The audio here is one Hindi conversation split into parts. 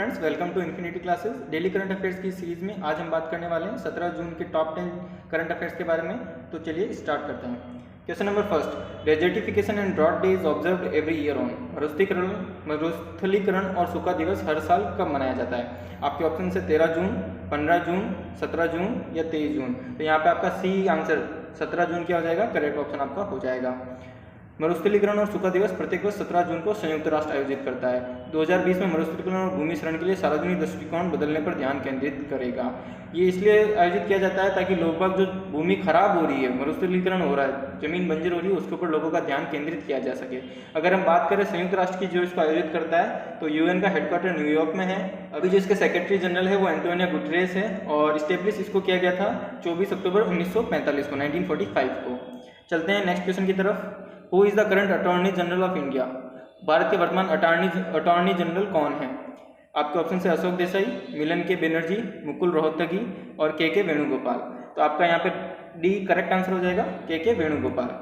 Friends, welcome to infinity classes. Daily current affairs की सीरीज में आज हम बात करने वाले हैं 17 जून के टॉप 10 करंट अफेयर्स के बारे में। तो चलिए स्टार्ट करते हैं। Question number first, desertification and drought day is observed every year on. मरुस्थलीकरण और सूखा दिवस हर साल कब मनाया जाता है? आपके ऑप्शन से 13 जून, 15 जून, 17 जून या 23 जून। तो यहाँ पे आपका सी आंसर 17 जून क्या हो जाएगा? करेक्ट ऑप्शन आपका हो जाएगा। मरुस्थलीकरण और सूखा दिवस प्रत्येक वर्ष 17 जून को संयुक्त राष्ट्र आयोजित करता है। 2020 में मरुस्थलीकरण और भूमि क्षरण के लिए सार्वजनिक दृष्टिकोण बदलने पर ध्यान केंद्रित करेगा। ये इसलिए आयोजित किया जाता है ताकि लोग जो भूमि खराब हो रही है, मरुस्थलीकरण हो रहा है, जमीन बंजर हो रही है, उसके ऊपर लोगों का ध्यान केंद्रित किया जा सके। अगर हम बात करें संयुक्त राष्ट्र की जो इसको आयोजित करता है तो यूएन का हेडक्वार्टर न्यूयॉर्क में है। अभी जो इसके सेक्रेटरी जनरल है वो एंटोनियो गुटेरेस है और स्टेब्लिश इसको किया गया था 24 अक्टूबर 1945 को 1945 को। चलते हैं नेक्स्ट क्वेश्चन की तरफ। Who is the current attorney general of India? Bharat के वर्तमान अटॉर्नी जनरल कौन है? आपके ऑप्शन से अशोक देसाई, मिलन के बनर्जी, मुकुल रोहतगी और के वेणुगोपाल। तो आपका यहाँ पे डी करेक्ट आंसर हो जाएगा, के वेणुगोपाल।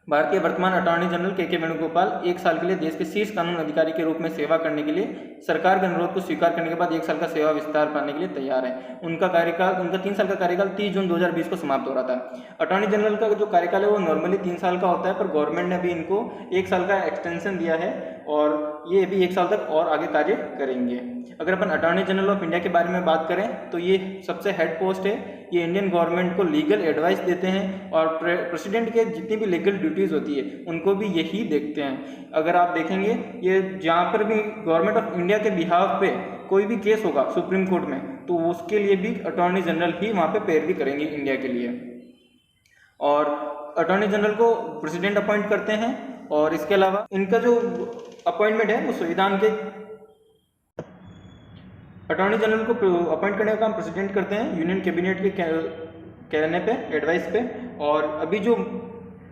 भारत के वर्तमान अटॉर्नी जनरल के वेणुगोपाल 1 साल के लिए देश के शीर्ष कानून अधिकारी के रूप में सेवा करने के लिए सरकार के अनुरोध को स्वीकार करने के बाद 1 साल का सेवा विस्तार पाने के लिए तैयार है। उनका 3 साल का कार्यकाल 30 जून 2020 को समाप्त हो रहा था। अटॉर्नी जनरल का जो कार्यकाल है वो नॉर्मली 3 साल का होता है, पर गवर्नमेंट ने अभी इनको 1 साल का एक्सटेंशन दिया है और ये भी 1 साल तक और आगे कार्य करेंगे। अगर अपन अटॉर्नी जनरल ऑफ इंडिया के बारे में बात करें तो ये सबसे हेड पोस्ट है। ये इंडियन गवर्नमेंट को लीगल एडवाइस देते हैं और प्रेसिडेंट के जितनी भी लीगल ड्यूटीज़ होती है उनको भी यही देखते हैं। अगर आप देखेंगे ये जहाँ पर भी गवर्नमेंट ऑफ इंडिया के बिहाफ पे कोई भी केस होगा सुप्रीम कोर्ट में तो उसके लिए भी अटॉर्नी जनरल ही वहाँ पे पैरवी करेंगे इंडिया के लिए। और अटॉर्नी जनरल को प्रेसिडेंट अपॉइंट करते हैं और इसके अलावा इनका जो अपॉइंटमेंट है वो संविधान के अटॉर्नी जनरल को अपॉइंट करने का काम प्रेसिडेंट करते हैं यूनियन कैबिनेट के कहने पे, एडवाइस पे। और अभी जो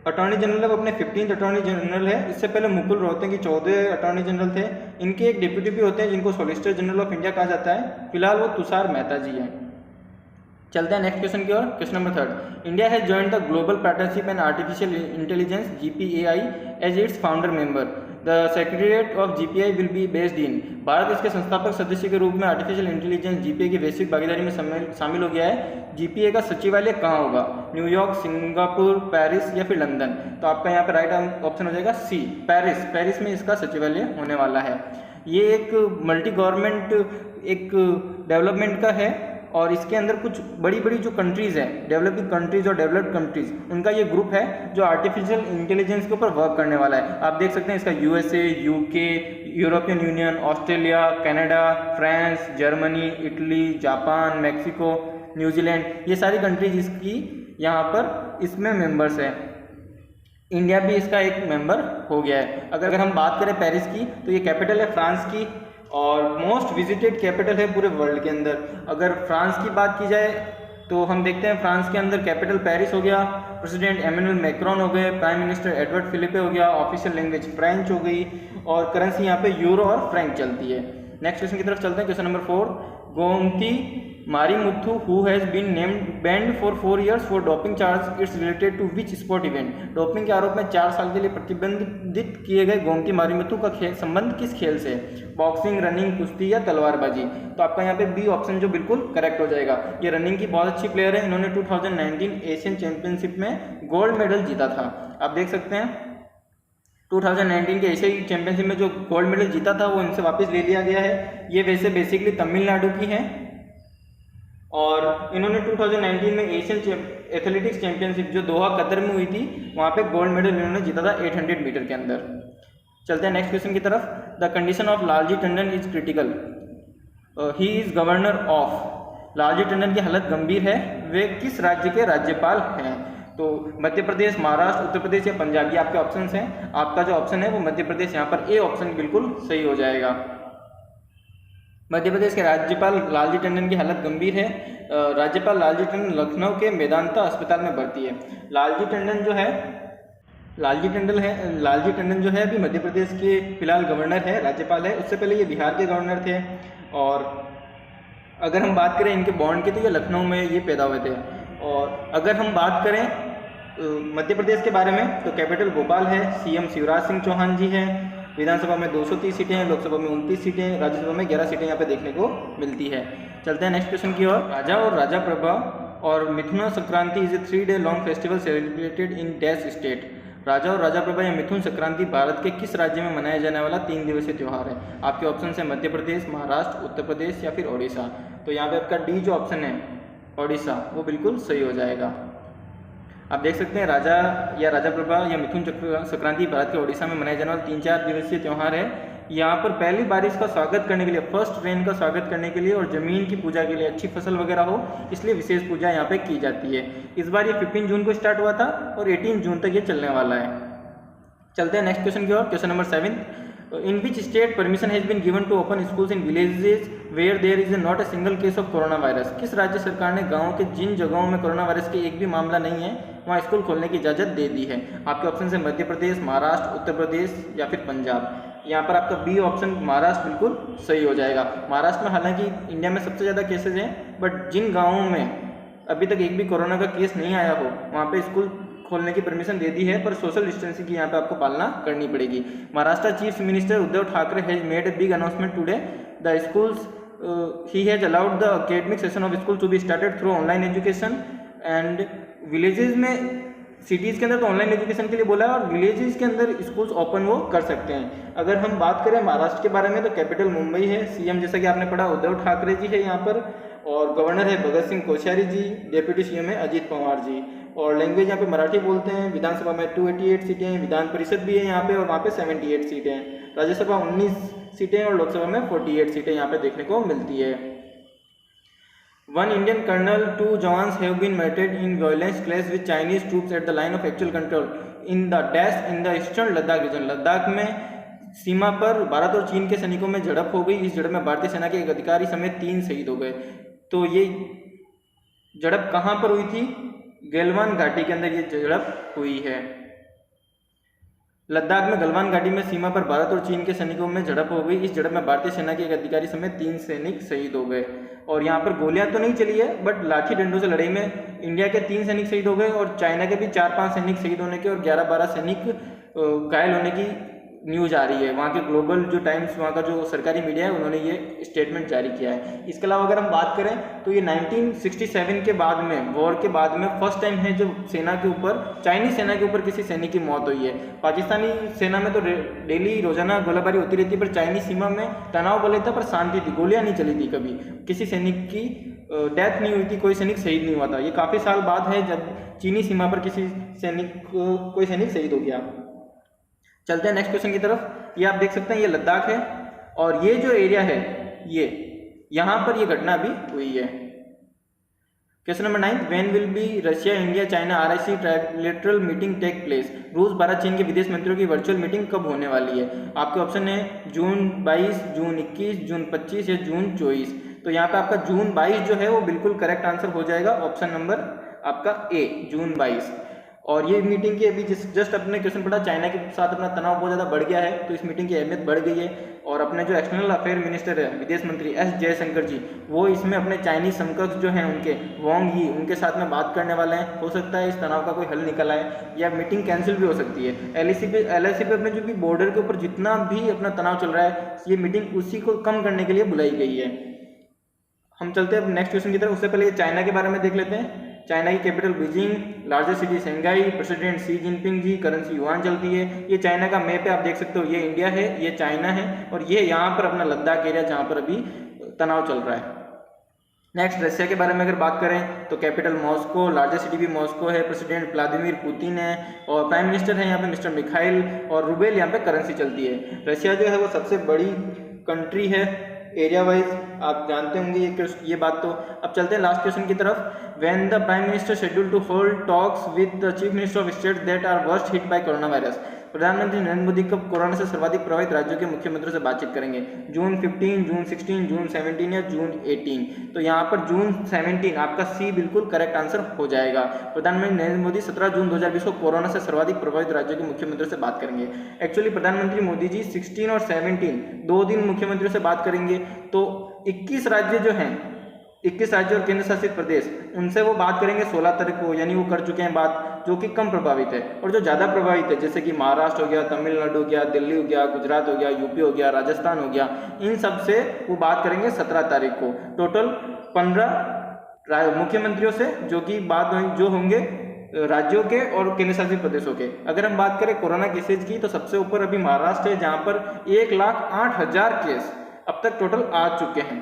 अटॉर्नी जनरल है वो अपने 15th अटॉर्नी जनरल है। इससे पहले मुकुल रोहतगी 14 अटॉर्नी जनरल थे। इनके एक डिप्यूटी भी होते हैं जिनको सॉलिसिटर जनरल ऑफ इंडिया कहा जाता है। फिलहाल वो तुषार मेहता जी हैं। चलते हैं नेक्स्ट क्वेश्चन की ओर। Question number 3, India has joined the global partnership and artificial intelligence GPAI as its founder member. The secretariat of GPAI will be based in. Bharat इसके संस्थापक सदस्य के रूप में आर्टिफिशियल इंटेलिजेंस GPAI की वैश्विक भागीदारी में शामिल हो गया है। GPAI का सचिवालय कहाँ होगा? न्यूयॉर्क, सिंगापुर, पेरिस या फिर लंदन। तो आपका यहाँ पर राइट ऑप्शन हो जाएगा सी, पेरिस। पेरिस में इसका सचिवालय होने वाला है। ये एक मल्टी गवर्नमेंट एक डेवलपमेंट का है और इसके अंदर कुछ बड़ी बड़ी जो कंट्रीज़ हैं, डेवलपिंग कंट्रीज और डेवलप्ड कंट्रीज, उनका ये ग्रुप है जो आर्टिफिशियल इंटेलिजेंस के ऊपर वर्क करने वाला है। आप देख सकते हैं इसका USA, UK, European union, Australia, Canada, France, Germany, Italy, Japan, Mexico, New Zealand, ये सारी कंट्रीज इसकी यहाँ पर इसमें मेंबर्स हैं। इंडिया भी इसका एक मेंबर हो गया है। अगर हम बात करें पेरिस की तो ये कैपिटल है फ्रांस की और मोस्ट विजिटेड कैपिटल है पूरे वर्ल्ड के अंदर। अगर फ्रांस की बात की जाए तो हम देखते हैं फ्रांस के अंदर कैपिटल पेरिस हो गया, प्रेसिडेंट एमेनुअल मैक्रोन हो गए, प्राइम मिनिस्टर एडवर्ड फिलिपे हो गया, ऑफिशियल लैंग्वेज फ्रेंच हो गई और करेंसी यहाँ पे यूरो और फ्रैंक चलती है। नेक्स्ट क्वेश्चन की तरफ चलते हैं। Question number 4, Gomathi Marimuthu who has been named banned for 4 years for doping charge its related to which sport event. Doping के आरोप में 4 साल के लिए प्रतिबंधित किए गए गोमती मारीमुथु का संबंध किस खेल से? बॉक्सिंग, रनिंग, कुश्ती या तलवारबाजी। तो आपका यहाँ पे बी ऑप्शन जो बिल्कुल करेक्ट हो जाएगा। ये रनिंग की बहुत अच्छी प्लेयर है। इन्होंने 2019 एशियन चैंपियनशिप में गोल्ड मेडल जीता था। आप देख सकते हैं 2019 के एशियाई चैंपियनशिप में जो गोल्ड मेडल जीता था वो इनसे वापस ले लिया गया है। ये वैसे बेसिकली तमिलनाडु की हैं और इन्होंने 2019 में एशियन एथलेटिक्स चैंपियनशिप जो दोहा कतर में हुई थी वहाँ पे गोल्ड मेडल इन्होंने जीता था 800 मीटर के अंदर। चलते हैं नेक्स्ट क्वेश्चन की तरफ। The condition of Lalji Tandon is critical, he is governor of. Lalji Tandon की हालत गंभीर है, वे किस राज्य के राज्यपाल हैं? तो मध्य प्रदेश, महाराष्ट्र, उत्तर प्रदेश या पंजाब, ये आपके ऑप्शंस हैं। आपका जो ऑप्शन है वो मध्य प्रदेश, यहाँ पर ए ऑप्शन बिल्कुल सही हो जाएगा। मध्य प्रदेश के राज्यपाल लालजी टंडन की हालत गंभीर है। राज्यपाल लालजी टंडन लखनऊ के मेदांता अस्पताल में भर्ती है। लालजी टंडन जो है अभी मध्य प्रदेश के फिलहाल गवर्नर है, राज्यपाल है। उससे पहले ये बिहार के गवर्नर थे। और अगर हम बात करें इनके बॉन्ड की तो ये लखनऊ में ये पैदा हुए थे। और अगर हम बात करें मध्य प्रदेश के बारे में तो कैपिटल भोपाल है, CM शिवराज सिंह चौहान जी हैं। विधानसभा में 230 सीटें हैं, लोकसभा में 29 सीटें, राज्यसभा में 11 सीटें यहाँ पे देखने को मिलती है। चलते हैं नेक्स्ट क्वेश्चन की ओर। राजा और राजा प्रभा और Mithun Sankranti is a 3 day long festival celebrated in dash state. Raja और राजा प्रभा या मिथुन संक्रांति भारत के किस राज्य में मनाया जाने वाला 3 दिवसीय त्यौहार है? आपके ऑप्शन है मध्य प्रदेश, महाराष्ट्र, उत्तर प्रदेश या फिर ओडिशा। तो यहाँ पे आपका डी जो ऑप्शन है ओडिशा, वो बिल्कुल सही हो जाएगा। आप देख सकते हैं राजा या राजा प्रभा या मिथुन संक्रांति भारत के ओडिशा में मनाए जाने वाला 3-4 दिवसीय त्यौहार है। यहाँ पर पहली बारिश का स्वागत करने के लिए, फर्स्ट रेन का स्वागत करने के लिए और जमीन की पूजा के लिए, अच्छी फसल वगैरह हो इसलिए विशेष पूजा यहाँ पे की जाती है। इस बार ये 15 जून को स्टार्ट हुआ था और 18 जून तक ये चलने वाला है। चलते हैं नेक्स्ट क्वेश्चन की ओर। Question number 7, in which state permission has been given to open schools in villages where there is not a single case of corona virus. किस राज्य सरकार ने गाँव के जिन जगहों में कोरोना वायरस के एक भी मामला नहीं है वहाँ स्कूल खोलने की इजाज़त दे दी है? आपके ऑप्शन है मध्य प्रदेश, महाराष्ट्र, उत्तर प्रदेश या फिर पंजाब। यहाँ पर आपका बी ऑप्शन महाराष्ट्र बिल्कुल सही हो जाएगा। महाराष्ट्र में हालांकि इंडिया में सबसे ज़्यादा केसेज हैं, बट जिन गाँवों में अभी तक एक भी कोरोना का केस नहीं आया हो वहाँ पे स्कूल खोलने की परमिशन दे दी है, पर सोशल डिस्टेंसिंग की यहाँ पे आपको पालना करनी पड़ेगी। Maharashtra chief minister Uddhav Thackeray has made a big announcement today the schools he has allowed the academic session of school to be started through online education and villages में, सिटीज़ के अंदर तो ऑनलाइन एजुकेशन के लिए बोला है और विलेजेस के अंदर स्कूल्स ओपन वो कर सकते हैं। अगर हम बात करें महाराष्ट्र के बारे में तो कैपिटल मुंबई है, सीएम जैसा कि आपने पढ़ा उद्धव ठाकरे जी है यहाँ पर, और गवर्नर है भगत सिंह कोश्यारी जी, डेप्यूटी सीएम है अजीत पवार जी, और लैंग्वेज यहाँ पे मराठी बोलते हैं। विधानसभा में 288 सीटें हैं, विधान परिषद भी है यहाँ पे और वहाँ पे 78 सीटें हैं, राज्यसभा 19 सीटें और लोकसभा में 48 सीटें यहाँ पे देखने को मिलती है। 1 Indian colonel, 2 jawans have been murdered in violence clash with Chinese troops at the line of actual control in the dash in the eastern Ladakh region। Ladakh में सीमा पर भारत और चीन के सैनिकों में झड़प हो गई। इस झड़प में भारतीय सेना के एक अधिकारी समेत 3 शहीद हो गए। तो ये झड़प कहाँ पर हुई थी? गलवान घाटी के अंदर ये झड़प हुई है। लद्दाख में गलवान घाटी में सीमा पर भारत और चीन के सैनिकों में झड़प हो गई। इस झड़प में भारतीय सेना के एक अधिकारी समेत 3 सैनिक शहीद हो गए। और यहाँ पर गोलियां तो नहीं चली है, बट लाठी डंडों से लड़ाई में इंडिया के 3 सैनिक शहीद हो गए और चाइना के भी 4-5 सैनिक शहीद होने के और 11-12 सैनिक घायल होने की न्यूज आ रही है। वहाँ के ग्लोबल जो टाइम्स, वहाँ का जो सरकारी मीडिया है, उन्होंने ये स्टेटमेंट जारी किया है। इसके अलावा अगर हम बात करें तो ये 1967 के बाद में, वॉर के बाद में फर्स्ट टाइम है जब सेना के ऊपर, चाइनीज सेना के ऊपर किसी सैनिक की मौत हुई है। पाकिस्तानी सेना में तो डेली रोजाना गोलाबारी होती रहती है, पर चाइनीज सीमा में तनाव बल था पर शांति थी, गोलियां नहीं चली थी, कभी किसी सैनिक की डेथ नहीं हुई थी, कोई सैनिक शहीद नहीं हुआ था। ये काफ़ी साल बाद है जब चीनी सीमा पर किसी सैनिक कोई सैनिक शहीद हो गया। चलते हैं नेक्स्ट क्वेश्चन की तरफ। ये आप देख सकते हैं ये लद्दाख है और ये जो एरिया है ये यहाँ पर ये घटना अभी हुई है। Question number 9, when will be Russia India China RIC trilateral meeting take place. रूस भारत चीन के विदेश मंत्रियों की वर्चुअल मीटिंग कब होने वाली है? आपके ऑप्शन है जून 22, जून 21, जून 25 या जून 24। तो यहाँ पे आपका जून 22 जो है वो बिल्कुल करेक्ट आंसर हो जाएगा, ऑप्शन नंबर आपका ए जून 22। और ये मीटिंग की अभी जस्ट अपने क्वेश्चन पढ़ा, चाइना के साथ अपना तनाव बहुत ज़्यादा बढ़ गया है, तो इस मीटिंग की अहमियत बढ़ गई है। और अपने जो एक्सटर्नल अफेयर मिनिस्टर है, विदेश मंत्री S जयशंकर जी, वो इसमें अपने चाइनीज समकक्ष जो हैं उनके वांग यी, उनके साथ में बात करने वाले हैं। हो सकता है इस तनाव का कोई हल निकल आए या मीटिंग कैंसिल भी हो सकती है। LAC पे अपने जो भी बॉर्डर के ऊपर जितना भी अपना तनाव चल रहा है, ये मीटिंग उसी को कम करने के लिए बुलाई गई है। हम चलते हैं अब नेक्स्ट क्वेश्चन की तरफ। उससे पहले चाइना के बारे में देख लेते हैं। चाइना की capital Beijing, largest city Shanghai, president Xi Jinping ji, currency yuan चलती है। ये चाइना का मैप है, आप देख सकते हो, ये इंडिया है, ये चाइना है और ये यहाँ पर अपना लद्दाख एरिया जहाँ पर अभी तनाव चल रहा है। नेक्स्ट रशिया के बारे में अगर बात करें तो कैपिटल मॉस्को, लार्जेस्ट सिटी भी मॉस्को है, प्रेसिडेंट व्लादिमीर पुतिन है और प्राइम मिनिस्टर है यहाँ पे मिस्टर मिखाइल, और रूबेल यहाँ पे करेंसी चलती है। रशिया जो है वो सबसे बड़ी कंट्री है एरिया वाइज, आप जानते होंगे ये बात। तो अब चलते हैं लास्ट क्वेश्चन की तरफ। When the prime minister schedule to hold talks with the chief minister of state that are worst hit by corona virus. प्रधानमंत्री नरेंद्र मोदी कब कोरोना से सर्वाधिक प्रभावित राज्यों के मुख्यमंत्रियों से बातचीत करेंगे? जून 15, जून 16, जून 17 या जून 18? तो यहाँ पर जून 17, आपका सी बिल्कुल करेक्ट आंसर हो जाएगा। प्रधानमंत्री नरेंद्र मोदी 17 जून 2020 को कोरोना से सर्वाधिक प्रभावित राज्यों के मुख्यमंत्रियों से बात करेंगे। एक्चुअली प्रधानमंत्री मोदी जी 16 और 17 2 दिन मुख्यमंत्रियों से बात करेंगे, तो 21 राज्य जो हैं, 21 राज्य और केंद्र शासित प्रदेश, उनसे वो बात करेंगे 16 तारीख को, यानी वो कर चुके हैं बात, जो कि कम प्रभावित है। और जो ज़्यादा प्रभावित है जैसे कि महाराष्ट्र हो गया, तमिलनाडु हो गया, दिल्ली हो गया, गुजरात हो गया, यूपी हो गया, राजस्थान हो गया, इन सब से वो बात करेंगे 17 तारीख को। टोटल 15 मुख्यमंत्रियों से जो कि बात जो होंगे राज्यों के और केंद्र शासित प्रदेशों के। अगर हम बात करें कोरोना केसेज की तो सबसे ऊपर अभी महाराष्ट्र है, जहां पर 1,08,000 केस अब तक टोटल आ चुके हैं।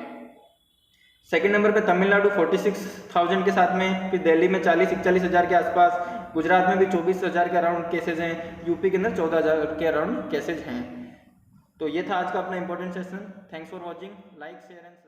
सेकंड नंबर पे तमिलनाडु 46,000 के साथ में, फिर दिल्ली में 40-41 हज़ार के आसपास, गुजरात में भी 24,000 के अराउंड केसेज हैं, यूपी के अंदर 14,000 के अराउंड केसेज हैं। तो ये था आज का अपना important session. Thanks for watching, like share and